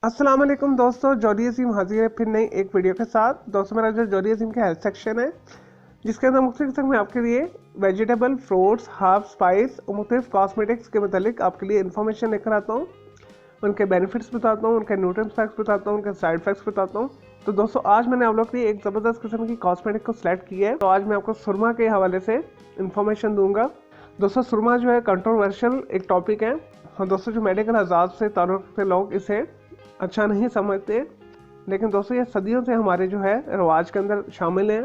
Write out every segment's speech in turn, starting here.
अस्सलाम वालेकुम दोस्तों, जॉली अजीम हाजिर है फिर नई एक वीडियो के साथ। दोस्तों मेरा जो जॉली अजीम का हेल्थ सेक्शन है जिसके अंदर मुख्तलिफ किस्म में आपके लिए वेजिटेबल, फ्रूट्स, हर्ब, स्पाइस और मुख्तलिफ कॉस्मेटिक्स के मतलब आपके लिए इन्फॉर्मेशन लेकर आता हूँ। उनके बेनिफिट्स बताता हूँ, उनके न्यूट्रिएंट फैक्ट्स बताता हूँ, उनके साइड इफेक्ट्स बताता हूँ। तो दोस्तों आज मैंने आप लोग के लिए एक ज़बरदस्त किस्म की कॉस्मेटिक को सिलेक्ट किया है। तो आज मैं आपको सुरमा के हवाले से इन्फॉर्मेशन दूंगा। दोस्तों सुरमा जो है कंट्रोवर्शियल एक टॉपिक है और दोस्तों जो मेडिकल हज़ात से ताल्लुक़ रखते लोग इसे अच्छा नहीं समझते, लेकिन दोस्तों ये सदियों से हमारे जो है रिवाज के अंदर शामिल है।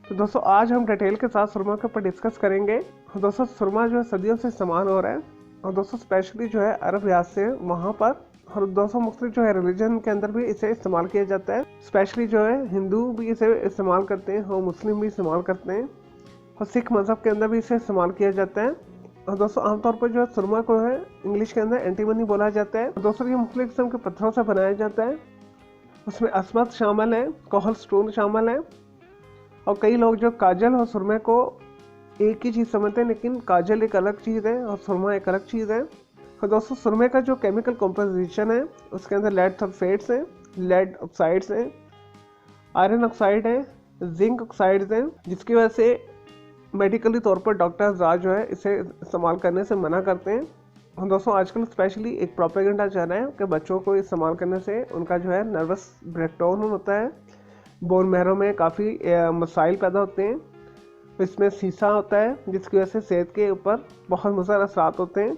तो दोस्तों आज हम डिटेल के साथ सुरमा के ऊपर डिस्कस करेंगे। दोस्तों सुरमा जो है सदियों से इस्तेमाल हो रहा है और दोस्तों स्पेशली जो है अरब रियाज से वहाँ पर, और दोस्तों मुख्तलिफ जो है रिलीजन के अंदर भी इसे इस्तेमाल किया जाता है। स्पेशली जो है हिंदू भी इसे इस्तेमाल करते हैं और मुस्लिम भी इस्तेमाल करते हैं और सिख मज़हब के अंदर भी इसे इस्तेमाल किया जाता है। और दोस्तों आमतौर पर जो है सुरमा को है इंग्लिश के अंदर एंटीमनी बोला जाता है। दोस्तों ये मुख्तलिफ किस्म के पत्थरों से बनाया जाता है, उसमें अस्मत शामिल है, कोहल स्टोन शामिल है। और कई लोग जो काजल और सुरमे को एक ही चीज़ समझते हैं, लेकिन काजल एक अलग चीज़ है और सुरमा एक अलग चीज़ है। और दोस्तों सुरमे का जो केमिकल कंपोजिशन है उसके अंदर लेड सल्फेट्स हैं, लेड ऑक्साइड्स हैं, आयरन ऑक्साइड है, जिंक ऑक्साइड्स हैं, जिसकी वजह से मेडिकली तौर पर डॉक्टर्स आज जो है इसे इस्तेमाल करने से मना करते हैं। और दोस्तों आजकल स्पेशली एक प्रोपेगेंडा चल रहा है कि बच्चों को इस्तेमाल करने से उनका जो है नर्वस ब्रेकडाउन होता है, बोन मैरो में काफ़ी मसाइल पैदा होते हैं, इसमें शीशा होता है जिसकी वजह से सेहत के ऊपर बहुत मुज़र असरात होते हैं।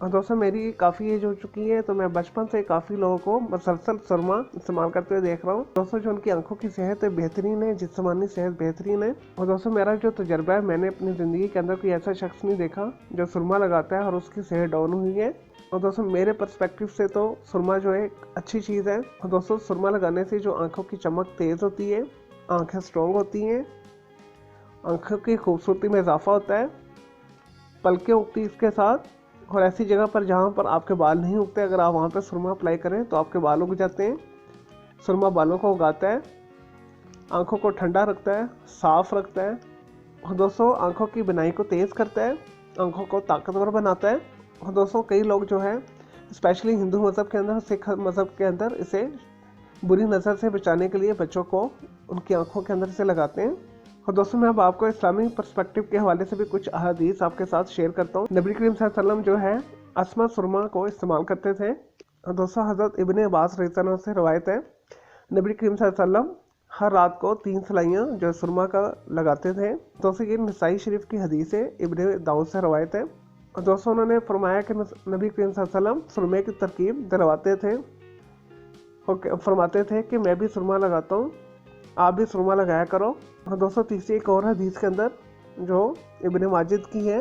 और दोस्तों मेरी काफ़ी एज हो चुकी है तो मैं बचपन से काफ़ी लोगों को मसलसल सुरमा इस्तेमाल करते हुए देख रहा हूँ। दोस्तों जो उनकी आंखों की सेहत है बेहतरीन है, जिस्मानी सेहत बेहतरीन है। और दोस्तों मेरा जो तजर्बा है, मैंने अपनी ज़िंदगी के अंदर कोई ऐसा शख्स नहीं देखा जो सुरमा लगाता है और उसकी सेहत डाउन हुई है। और दोस्तों मेरे पर्सपेक्टिव से तो सुरमा जो है एक अच्छी चीज़ है। और दोस्तों सुरमा लगाने से जो आँखों की चमक तेज़ होती है, आँखें स्ट्रॉन्ग होती हैं, आँखों की खूबसूरती में इजाफा होता है, पलकें उगती इसके साथ। और ऐसी जगह पर जहाँ पर आपके बाल नहीं उगते, अगर आप वहाँ पर सुरमा अप्लाई करें तो आपके बाल उग जाते हैं। सुरमा बालों को उगाता है, आंखों को ठंडा रखता है, साफ रखता है और दोस्तों आंखों की बिनाई को तेज़ करता है, आंखों को ताकतवर बनाता है। और दोस्तों कई लोग जो है स्पेशली हिंदू मज़हब के अंदर, सिख मज़हब के अंदर इसे बुरी नज़र से बचाने के लिए बच्चों को उनकी आंखों के अंदर इसे लगाते हैं। और दोस्तों मैं अब आपको इस्लामी पर्सपेक्टिव के हवाले से भी कुछ अहादीस आपके साथ शेयर करता हूँ। नबी करीम सल्लल्लाहु अलैहि वसल्लम जो है अस्मा सुरमा को इस्तेमाल करते थे। और दोस्तों हज़रत इब्ने अब्बास रज़ियल्लाहु से रवायत है, नबी करीम सल्लल्लाहु अलैहि वसल्लम हर रात को 3 सलाइयाँ जो सुरमा का लगाते थे। दोस्तों ये नसाई शरीफ की हदीस है, इब्ने दाऊद से रवायत है। और दोस्तों उन्होंने फरमाया कि नबी करीम सल्लल्लाहु अलैहि वसल्लम सुरमे की तरकीब दिलवाते थे और फरमाते थे कि मैं भी सुरमा लगाता हूँ, आप भी सुरमा लगाया करो। और दोस्तों तीसरी एक और हदीस के अंदर जो इब्ने माजिद की है,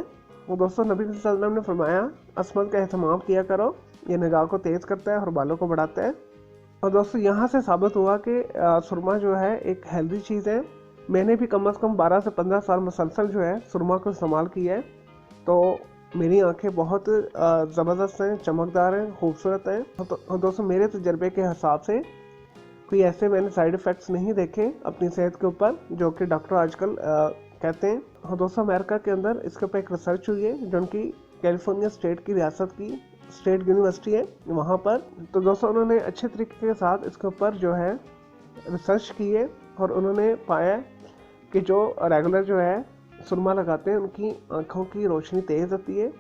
वो दोस्तों नबी सल्लल्लाहु अलैहि वसल्लम ने फरमाया अस्मत का एहतमाम किया करो, ये निगाह को तेज़ करता है और बालों को बढ़ाता है। और दोस्तों यहाँ से साबित हुआ कि सुरमा जो है एक हेल्दी चीज़ है। मैंने भी कम से कम 12 से 15 साल मुसलसल जो है सुरमा को इस्तेमाल किया है, तो मेरी आंखें बहुत ज़बरदस्त हैं, चमकदार हैं, खूबसूरत हैं। तो दोस्तों मेरे तजर्बे के हिसाब से कोई ऐसे मैंने साइड इफ़ेक्ट्स नहीं देखे अपनी सेहत के ऊपर जो कि डॉक्टर आजकल कहते हैं। और दोस्तों अमेरिका के अंदर इसके ऊपर एक रिसर्च हुई है जो उनकी कैलिफोर्निया स्टेट की रियासत की स्टेट यूनिवर्सिटी है वहाँ पर। तो दोस्तों उन्होंने अच्छे तरीके के साथ इसके ऊपर जो है रिसर्च की है और उन्होंने पाया कि जो रेगुलर जो है सुरमा लगाते हैं उनकी आँखों की रोशनी तेज़ होती है,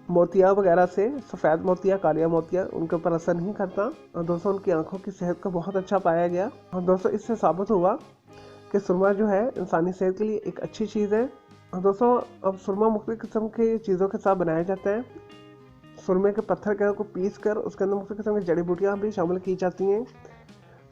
मोतिया वगैरह से, सफ़ेद मोतिया, कालिया मोतिया उनके ऊपर असर नहीं करता। और दोस्तों उनकी आंखों की सेहत को बहुत अच्छा पाया गया। और दोस्तों इससे साबित हुआ कि सुरमा जो है इंसानी सेहत के लिए एक अच्छी चीज़ है। और दोस्तों अब सुरमा मुख्तलिफ किस्म की चीज़ों के साथ बनाया जाता है। सुरमे के पत्थर को पीस कर उसके अंदर मुख्तलिफ किस्म की जड़ी बूटियाँ भी शामिल की जाती हैं,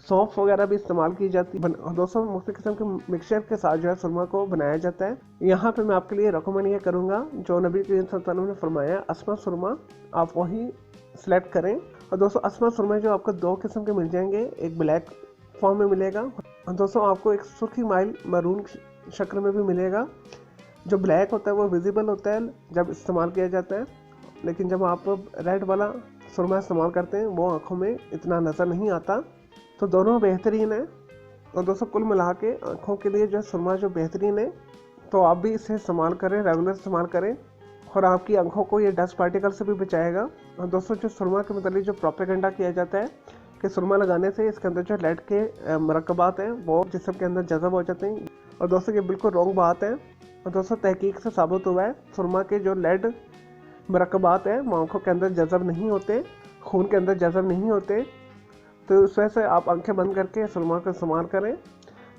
सौंफ वगैरह भी इस्तेमाल की जाती है। और दोस्तों मुख्तलिफ किस्म के मिक्सचर के साथ जो है सुरमा को बनाया जाता है। यहाँ पे मैं आपके लिए रिकमेंड ये करूँगा जो नबी करीम सल्लल्लाहु अलैहि वसल्लम ने फरमाया अस्मा सुरमा, आप वही सेलेक्ट करें। और दोस्तों अस्मा सुरमा जो आपको 2 किस्म के मिल जाएंगे, एक ब्लैक फॉर्म में मिलेगा और दोस्तों आपको एक सुर्खी माइल मरून शक्ल में भी मिलेगा। जो ब्लैक होता है वो विजिबल होता है जब इस्तेमाल किया जाता है, लेकिन जब आप रेड वाला सुरमा इस्तेमाल करते हैं वो आँखों में इतना नज़र नहीं आता। तो दोनों बेहतरीन है। और दोस्तों कुल मिला के आँखों के लिए जो है सुरमा जो बेहतरीन है, तो आप भी इसे इस्तेमाल करें, रेगुलर इस्तेमाल करें और आपकी आंखों को ये डस्ट पार्टिकल से भी बचाएगा। और दोस्तों जो सुरमा के मतलब जो प्रोपेगेंडा किया जाता है कि सुरमा लगाने से इसके अंदर जो लेड के मरकबात हैं वो जिस्म के अंदर जज़ब हो जाते हैं। और दोस्तों ये बिल्कुल रॉन्ग बात है। और दोस्तों तहकीक से साबित हुआ है सुरमा के जो लेड मरकबात हैं वो आँखों के अंदर जज़ब नहीं होते, खून के अंदर जज़ब नहीं होते। तो इस वजह से आप आंखें बंद करके सुरमा का इस्तेमाल करें।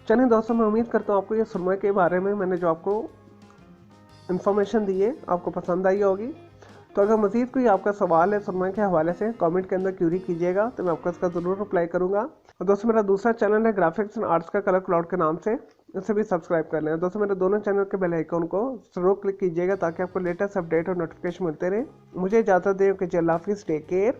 चलिए दोस्तों, मैं उम्मीद करता हूँ आपको ये सुरमा के बारे में मैंने जो आपको इन्फॉर्मेशन दी है आपको पसंद आई होगी। तो अगर मज़ीद कोई आपका सवाल है सुरमा के हवाले से कमेंट के अंदर क्यूरी कीजिएगा, तो मैं आपको इसका ज़रूर रिप्लाई करूँगा। और दोस्तों मेरा दूसरा चैनल है ग्राफिक्स एंड आर्ट्स का कलर क्लाउड के नाम से, इसे भी सब्सक्राइब कर लें। दोस्तों मेरे दोनों चैनल के बेल आइकन को ज़रूर क्लिक कीजिएगा ताकि आपको लेटेस्ट अपडेट और नोटिफिकेशन मिलते रहे। मुझे इजाज़त दें कि अल्लाह हाफिज़, टेक केयर।